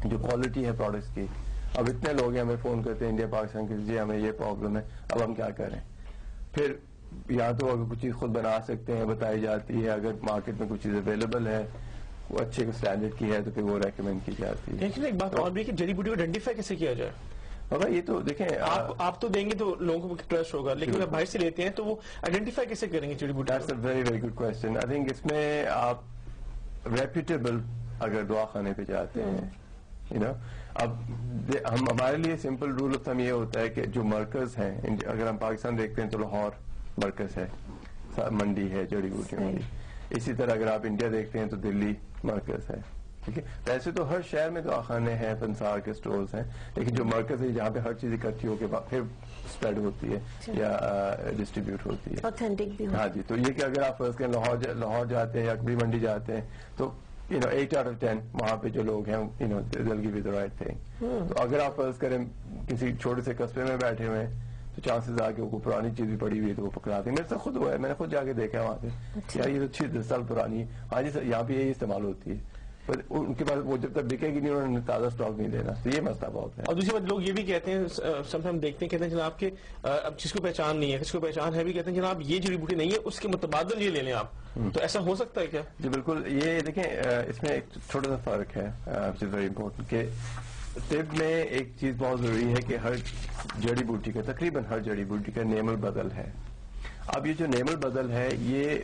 جو کوالٹی ہے پروڈکٹس کی. اب اتنے لوگ ہیں ہمیں فون کرتے ہیں انڈیا پاکستان کے, جی ہمیں یہ پرابلم ہے, اب ہم کیا کریں. پھر یا تو اگر کچھ چیز خود بنا سکتے ہیں, بتائی جاتی ہے, اگر مارکیٹ میں کچھ چیز اویلیبل ہے وہ اچھے اسٹینڈرڈ کی ہے تو پھر وہ ریکمینڈ کی جاتی ہے. لیکن ایک بات اور بھی کہ جڑی بوٹی کو آئیڈینٹیفائی کیسے کیا جائے؟ بابا یہ تو دیکھیں, آپ تو دیں گے تو لوگوں کو ٹرسٹ ہوگا, لیکن اگر باہر سے لیتے ہیں تو وہ آئیڈینٹیفائی کیسے کریں گے جڑی بوٹی؟ That's a very very good question. I think اس میں آپ ریپیوٹیبل اگر دوا خانے پہ جاتے ہیں, اب ہمارے لیے سمپل رول آف تھم یہ ہوتا ہے کہ جو مرکز ہیں, اگر ہم پاکستان دیکھتے ہیں تو لاہور مرکز ہے, منڈی ہے جڑی بوٹیوں کی. اسی طرح اگر آپ انڈیا دیکھتے ہیں تو دلی مرکز ہے. ٹھیک ہے, ویسے تو ہر شہر میں دواخانے ہیں, پنسار کے سٹورز ہیں, لیکن جو مرکز ہے جہاں پہ ہر چیز اکٹھی ہو کے پھر اسپریڈ ہوتی ہے یا ڈسٹریبیوٹ ہوتی ہے. اوتھینٹک بھی. ہاں جی, تو یہ کہ اگر آپ فرض کریں لاہور جاتے ہیں یا کبھی منڈی جاتے ہیں تو 8 out of 10 وہاں پہ جو لوگ ہیں they'll give you the right thing. تو اگر آپ فرض کریں کسی چھوٹے سے قصبے میں بیٹھے ہوئے ہیں تو چانسز آ کے وہ پرانی چیز بھی پڑی ہوئی ہے تو وہ پکڑاتے ہیں. میرے سے خود ہوا ہے, میں نے خود جا کے دیکھا وہاں پہ, یار یہ تو 6-10 سال پرانی ہے. ہاں جی سر, یہاں پہ یہی استعمال ہوتی ہے, پر ان کے پاس وہ جب تک بکے گی نہیں انہوں نے تازہ اسٹاک نہیں دینا, تو یہ مسئلہ بہت ہے. اور دوسری بات لوگ یہ بھی کہتے ہیں, سم ٹائم دیکھتے ہیں, کہتے ہیں جناب کہ اب جس کو پہچان نہیں ہے, کس کو پہچان ہے بھی کہتے ہیں جناب یہ جڑی بوٹی نہیں ہے, اس کے متبادل یہ لے لیں آپ. تو ایسا ہو سکتا ہے کیا؟ جی بالکل. یہ دیکھیں اس میں ایک چھوٹا سا فرق ہے which is very important کہ طب میں ایک چیز بہت ضروری ہے کہ ہر جڑی بوٹی کا, تقریباً ہر جڑی بوٹی کا نیم البدل ہے. اب یہ جو نیم البدل ہے یہ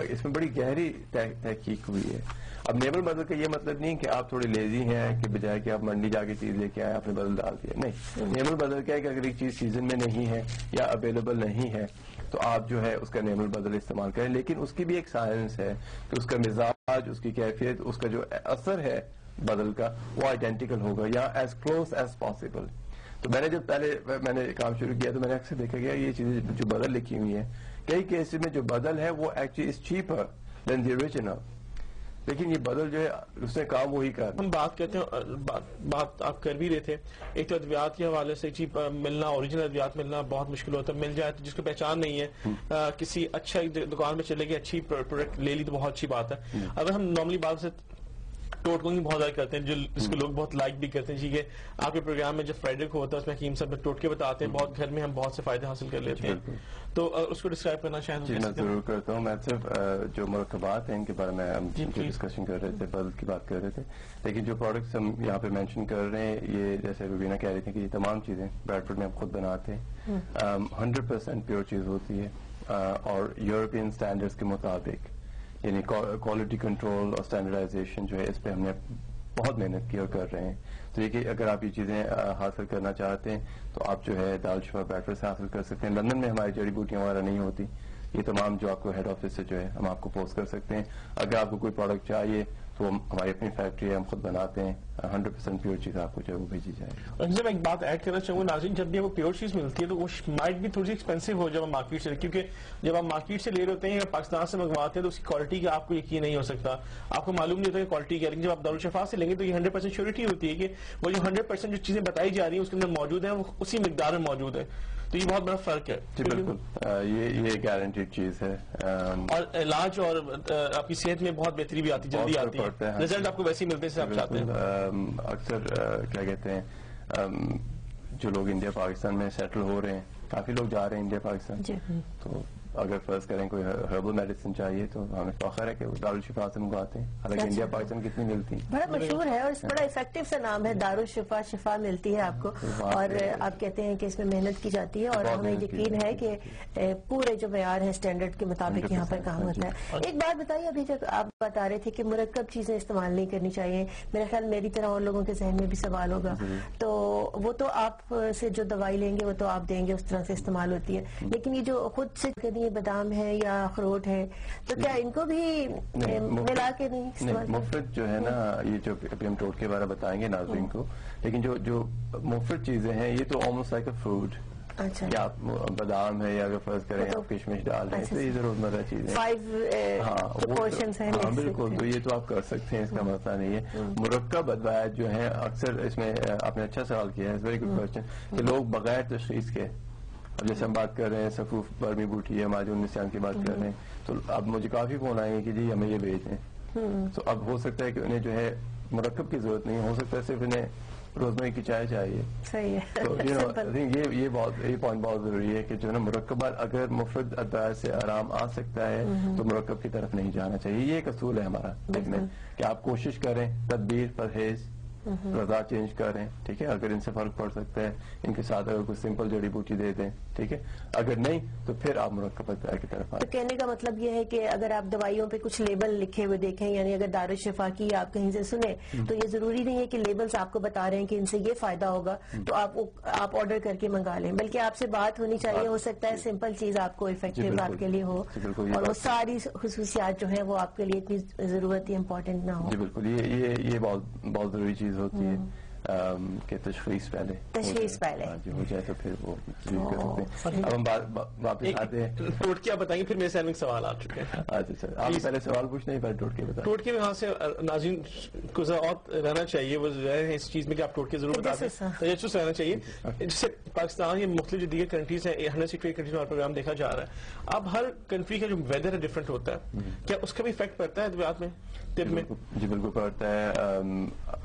اس میں بڑی گہری تحقیق ہوئی ہے. اب نیم البدل کا یہ مطلب نہیں کہ آپ تھوڑے لیزی ہیں کہ بجائے کہ آپ منڈی جا کے چیز لے کے آئے آپ نے بدل ڈال دیا, نہیں. نیم البدل کیا ہے کہ اگر ایک چیز سیزن میں نہیں ہے یا اویلیبل نہیں ہے تو آپ جو ہے اس کا نیم البدل استعمال کریں, لیکن اس کی بھی ایک سائنس ہے کہ اس کا مزاج, اس کی کیفیت, اس کا جو اثر ہے بدل کا وہ آئیڈینٹیکل ہوگا یا ایز کلوز ایز پاسبل. تو میں نے جب پہلے میں نے کام شروع کیا تو میں نے اکثر دیکھا گیا یہ چیزیں جو بدل لکھی ہوئی ہیں, کئی کیسز میں جو بدل ہے وہ actually is cheaper than the original, لیکن یہ بدل جو ہے اس نے کام وہی کر. ہم بات کرتے ہیں, بات آپ کر بھی رہے تھے, ایک تو ادویات کے حوالے سے چیپ ملنا, اوریجنل ادویات ملنا بہت مشکل ہوتا ہے. مل جائے تو جس کو پہچان نہیں ہے, کسی اچھا دکان میں چلے گئے, اچھی پروڈکٹ لے لی تو بہت اچھی بات ہے. اگر ہم نارملی بات سے ٹوٹکوں کی بہت زیادہ کرتے ہیں, جس کو لوگ بہت لائک بھی کرتے ہیں, جی کہ آپ کے پروگرام میں جو فرائیڈے کو ہوتا ہے اس میں حکیم صاحب ٹوٹکے بتاتے ہیں, بہت گھر میں ہم بہت سے فائدے حاصل کر لیتے ہیں, تو اس کو ڈسکرائب کرنا شاید. جی میں ضرور کرتا ہوں. میں صرف جو مرکبات ہیں ان کے بارے میں ہم ڈسکشن کر رہے تھے, بدل کی بات کر رہے تھے, لیکن جو پروڈکٹس ہم یہاں پہ مینشن کر رہے ہیں یہ جیسے روبینہ کہہ رہی تھی کہ یہ تمام چیزیں بریڈفورڈ میں ہم خود بناتے ہیں, 100% پیور چیز ہوتی ہے, اور یورپین اسٹینڈرڈس کے مطابق, یعنی کوالٹی کنٹرول اور اسٹینڈرڈائزیشن جو ہے اس پہ ہم نے بہت محنت کی اور کر رہے ہیں. تو یہ کہ اگر آپ یہ چیزیں حاصل کرنا چاہتے ہیں تو آپ جو ہے دارالشفا بیٹر سے حاصل کر سکتے ہیں. لندن میں ہماری جڑی بوٹیاں وغیرہ نہیں ہوتی, یہ تمام جو آپ کو ہیڈ آفس سے جو ہے ہم آپ کو پوسٹ کر سکتے ہیں. اگر آپ کو کوئی پروڈکٹ چاہیے تو ہماری اپنی فیکٹری ہے, ہم خود بناتے ہیں, 100% پیور چیز آپ کو جو ہے وہ بھیجی جائے. اور جب ایک بات ایڈ کرنا چاہوں گا ناظرین, جب بھی وہ پیور چیز ملتی ہے تو وہ مائٹ بھی تھوڑی سی ایکسپینسو ہو جب ہم مارکیٹ سے, کیونکہ جب آپ مارکیٹ سے لے رہے ہوتے ہیں یا پاکستان سے منگواتے ہیں تو اس کی کوالٹی کا آپ کو یقین نہیں ہو سکتا, آپ کو معلوم نہیں ہوتا کہ کوالٹی کیا, لیکن جب آپ دارالشفا سے لیں گے تو یہ 100% شیورٹی ہوتی ہے کہ وہ جو 100% جو چیزیں بتائی جا رہی ہیں اس کے اندر موجود ہیں, وہ اسی مقدار میں موجود ہے. تو یہ بہت بڑا فرق ہے. جی بالکل, یہ گارنٹیڈ چیز ہے, اور علاج اور آپ کی صحت میں بہت بہتری بھی آتی, جلدی آتی ہے, رزلٹ آپ کو ویسے ہی ملتے ہیں آپ چاہتے ہیں. اکثر کیا کہتے ہیں جو لوگ انڈیا پاکستان میں سیٹل ہو رہے ہیں, کافی لوگ جا رہے ہیں انڈیا پاکستان, تو اگر فرض کریں کوئی ہربل میڈیسن چاہیے تو ہمیں فخر ہے کہ وہ دارالشفا سے منگواتے ہیں, حالانکہ انڈیا پاکستان کتنی ملتی ہیں. بڑا مشہور ہے اور بڑا افیکٹو سا نام ہے دارالشفا, شفا ملتی ہے آپ کو, اور آپ کہتے ہیں کہ اس میں محنت کی جاتی ہے, اور ہمیں یقین ہے کہ پورے جو معیار ہے اسٹینڈرڈ کے مطابق یہاں پر کام ہوتا ہے. ایک بات بتائیے, ابھی جب آپ بتا رہے تھے کہ مرکب چیزیں استعمال نہیں کرنی چاہیے, میرے خیال میری طرح اور لوگوں کے ذہن میں بھی سوال ہوگا, تو وہ تو آپ سے جو دوائی لیں گے وہ تو آپ دیں گے, اس طرح سے استعمال ہوتی ہے, لیکن یہ جو خود سے کہتے بادام ہے یا اخروٹ ہے تو کیا ان کو بھی ملا کے نہیں مفرد جو ہے نا, یہ جو ابھی ہم ٹوٹ کے بارے بتائیں گے ناظرین کو, لیکن جو مفرد چیزیں ہیں یہ تو آلموسٹ لائک اے فروٹ, یا آپ بادام ہے یا اگر فرض کریں آپ کشمش ڈال رہے ہیں تو یہ ضرورت مند چیز ہے. ہاں بالکل, تو یہ تو آپ کر سکتے ہیں, اس کا مسئلہ نہیں ہے. مرکب ادویات جو ہیں اکثر اس میں آپ نے اچھا سوال کیا ہے, ویری گڈ کوشچن, کہ لوگ بغیر تشخیص کے, اب جیسے ہم بات کر رہے ہیں سفوف برمی بوٹی ہے, ماجون نسیان کی بات کر رہے ہیں, تو اب مجھے کافی فون آئے ہیں کہ جی ہمیں یہ بھیجیں, تو اب ہو سکتا ہے کہ انہیں جو ہے مرکب کی ضرورت نہیں، ہو سکتا ہے صرف انہیں روزمرہ کی چائے چاہیے. صحیح تو ہے. یہ پوائنٹ بہت ضروری ہے کہ جو ہے نا مرکبات اگر مفرد ادویات سے آرام آ سکتا ہے تو مرکب کی طرف نہیں جانا چاہیے. یہ ایک اصول ہے ہمارا میں کہ آپ کوشش کریں تدبیر پرہیز رضا چینج کریں. ٹھیک ہے، اگر ان سے فرق پڑ سکتا ہے ان کے ساتھ اگر کوئی سمپل جڑی بوٹی دے دیں. ٹھیک ہے، اگر نہیں تو پھر آپ مرکب ادویات کی طرف آئیں. تو کہنے کا مطلب یہ ہے کہ اگر آپ دوائیوں پہ کچھ لیبل لکھے ہوئے دیکھیں، یعنی اگر دارالشفا کی آپ کہیں سے سنیں تو یہ ضروری نہیں ہے کہ لیبلز آپ کو بتا رہے ہیں کہ ان سے یہ فائدہ ہوگا تو آپ آرڈر کر کے منگا لیں، بلکہ آپ سے بات ہونی چاہیے. ہو سکتا ہے سمپل چیز آپ کو افیکٹو آپ کے لیے ہو اور وہ ساری خصوصیات جو ہیں وہ آپ کے لیے اتنی ضرورت یا امپورٹنٹ نہ ہو. جی بالکل، یہ بہت ضروری چیز ہوتی ہے کہ تشخیص پہلے ہو جائے تو پھر وہ یوز کر سکتے ہیں. اب ہم واپس آتے ہیں. ٹوٹکے آپ بتائیں گے، پھر میرے سامنے سوال آ چکے ہیں. اچھا سر، آپ پہلے سوال پوچھنا ہی پہلے ٹوٹکے بتائیں. ٹوٹکے میں وہاں سے ناظرین کو اور رہنا چاہیے، وہ اس چیز میں کہ آپ ٹوٹکے ضرور بتا دیں، تجسس رہنا چاہیے. جیسے پاکستان یا مختلف جو دیگر کنٹریز ہیں، 168 کنٹریز میں پروگرام دیکھا جا رہا ہے. اب ہر کنٹری کا جو ویدر ہے ڈفرینٹ ہوتا ہے، کیا اس کا بھی افیکٹ پڑتا ہے ادویات میں، طب میں؟ جی بالکل پڑتا ہے.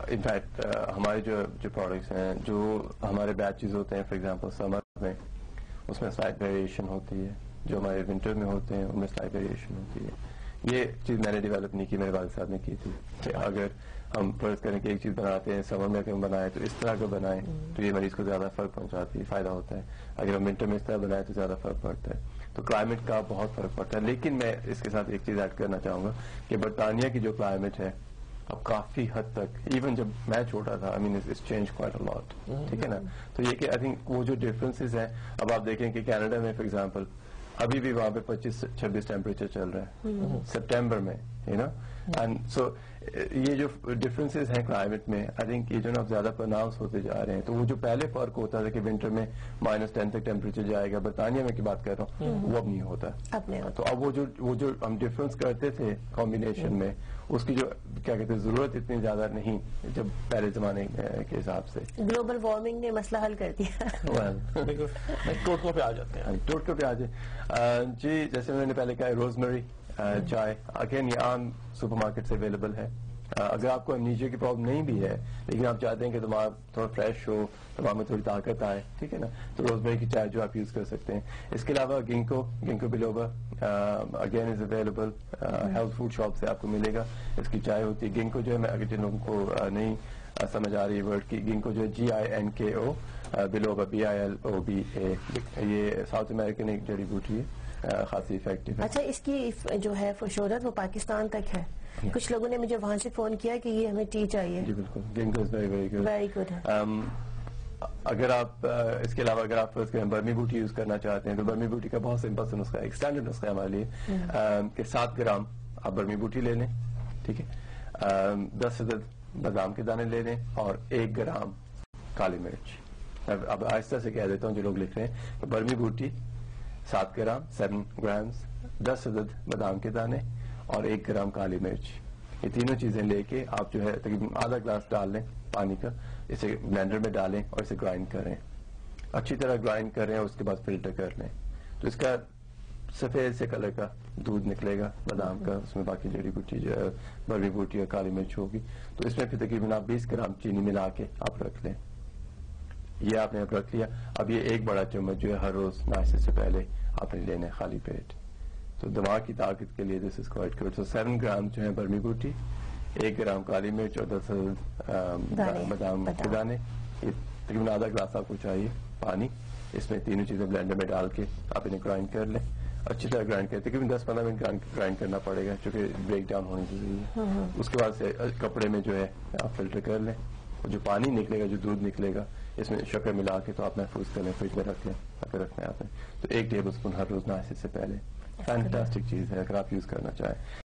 انفیکٹ ہمارے جو پروڈکٹس ہیں، جو ہمارے بیچز ہوتے ہیں، فار ایگزامپل سمر میں اس میں سلائٹ ویریشن ہوتی ہے، جو ہمارے ونٹر میں ہوتے ہیں ان میں سلائٹ ویریشن ہوتی ہے. یہ چیز میں نے ڈیولپ نہیں کی، میرے والد صاحب نے کی تھی کہ اگر ہم فرض کریں کہ ایک چیز بناتے ہیں سمر میں اگر ہم بنائیں تو اس طرح کا بنائیں تو یہ مریض کو زیادہ فرق پہنچاتی ہے، فائدہ ہوتا ہے. اگر ہم ونٹر میں اس طرح بنائیں تو زیادہ فرق پڑتا ہے. تو کلائمیٹ کا بہت فرق پڑتا ہے. لیکن میں اس کے ساتھ ایک چیز ایڈ کرنا چاہوں گا کہ برطانیہ کی جو کلائمیٹ ہے اب کافی حد تک، ایون جب میں چھوٹا تھا، I mean it's change quite a lot. ٹھیک ہے نا. تو یہ کہ آئی تھنک وہ جو ڈفرینسز ہیں، اب آپ دیکھیں کہ کینیڈا میں فار ایگزامپل ابھی بھی وہاں پہ 25-26 ٹیمپریچر چل رہا ہے سپٹمبر میں، یو نو. اینڈ سو یہ جو ڈفرینسز ہیں کلائمیٹ میں، آئی تھنک یہ جو نا زیادہ پروناؤنس ہوتے جا رہے ہیں. تو وہ جو پہلے فرق ہوتا تھا کہ ونٹر میں -10 تک ٹیمپریچر جائے گا، برطانیہ میں کی بات کر رہا ہوں، وہ اب نہیں ہوتا. تو اب وہ جو ہم ڈفرینس کرتے تھے کمبینیشن میں، اس کی جو کیا کہتے ہیں ضرورت اتنی زیادہ نہیں جب پہلے زمانے کے حساب سے. گلوبل وارمنگ نے مسئلہ حل کر دیا. ٹوٹکوں پہ آ جاتے ہیں. ٹوٹکوں پہ آ جائے. جی جیسے میں نے پہلے کہا روزمیری چائے، اگین یہ عام سپر مارکیٹ سے اویلیبل ہے. اگر آپ کو امنیجیا کی پرابلم نہیں بھی ہے لیکن آپ چاہتے ہیں کہ دماغ تھوڑا فریش ہو، دماغ میں تھوڑی طاقت آئے، ٹھیک ہے نا، تو روزمیری کی چائے جو آپ یوز کر سکتے ہیں. اس کے علاوہ ginkgo biloba again is available, health food shop سے آپ کو ملے گا. اس کی چائے ہوتی ہے. گنکو جو ہے، اگر جن لوگوں کو نہیں سمجھ آ رہی ہے ورڈ کی، گنکو جو ہے GINKO، بلوبا BILOBA. یہ ساؤتھ امریکن ایک جڑی بوٹی ہے، خاصی افیکٹو ہے. اچھا، اس کی جو ہے شہرت وہ پاکستان تک ہے. کچھ لوگوں نے مجھے وہاں سے فون کیا کہ یہ ہمیں ٹی چاہیے. جی بالکل، ginkgo is very good. Very good ہے. اگر آپ اس کے علاوہ اگر آپ فرض کریں برمی بوٹی یوز کرنا چاہتے ہیں تو برمی بوٹی کا بہت سمپل سا نسخہ ہے، ایک اسٹینڈرڈ نسخہ ہے ہمارے لیے کہ 7 گرام آپ برمی بوٹی لے لیں. ٹھیک ہے، 10 عدد بادام کے دانے لے لیں اور 1 گرام کالی مرچ. اب آہستہ سے کہہ دیتا ہوں جو لوگ لکھ رہے ہیں. برمی بوٹی 7 گرام 7 گرامز، 10 عدد بادام کے دانے اور 1 گرام کالی مرچ. یہ تینوں چیزیں لے کے آپ جو ہے تقریباً آدھا گلاس ڈال لیں پانی کا، اسے بلینڈر میں ڈالیں اور اسے گرائنڈ کریں، اچھی طرح گرائنڈ کریں اور اس کے بعد فلٹر کر لیں. تو اس کا سفید سے کلر کا دودھ نکلے گا بادام کا، اس میں باقی جڑی بوٹی جو ہے برمی بوٹی اور کالی مرچ ہوگی. تو اس میں پھر تقریباً آپ 20 گرام چینی ملا کے آپ رکھ لیں. یہ آپ نے اب رکھ لیا. اب یہ 1 بڑا چمچ جو ہے ہر روز ناشتے سے پہلے آپ نے لینا ہے خالی پیٹ. تو دماغ کی طاقت کے لیے دس از کوائٹ گڈ. تو 7 گرام جو ہے برمی بوٹی، 1 گرام کالی مرچ اور 10 بادام کے دانے. یہ تقریباً آدھا گلاس آپ کو چاہیے پانی. اس میں تینوں چیزیں بلینڈر میں ڈال کے آپ انہیں گرائنڈ کر لیں، اچھی طرح گرائنڈ کریں. تقریباً 10-15 منٹ گرائنڈ کرنا پڑے گا چونکہ بریک ڈاؤن ہونے ضروری ہے. اس کے بعد سے کپڑے میں جو ہے آپ فلٹر کر لیں اور جو پانی نکلے گا، جو دودھ نکلے گا، اس میں شکر ملا کے تو آپ محفوظ کر لیں، فریج میں رکھ لیں اگر رکھنا ہے آپ نے. تو 1 ٹیبل اسپون ہر روز ناشتے سے پہلے. فینٹاسٹک چیز ہے اگر آپ یوز کرنا چاہیں.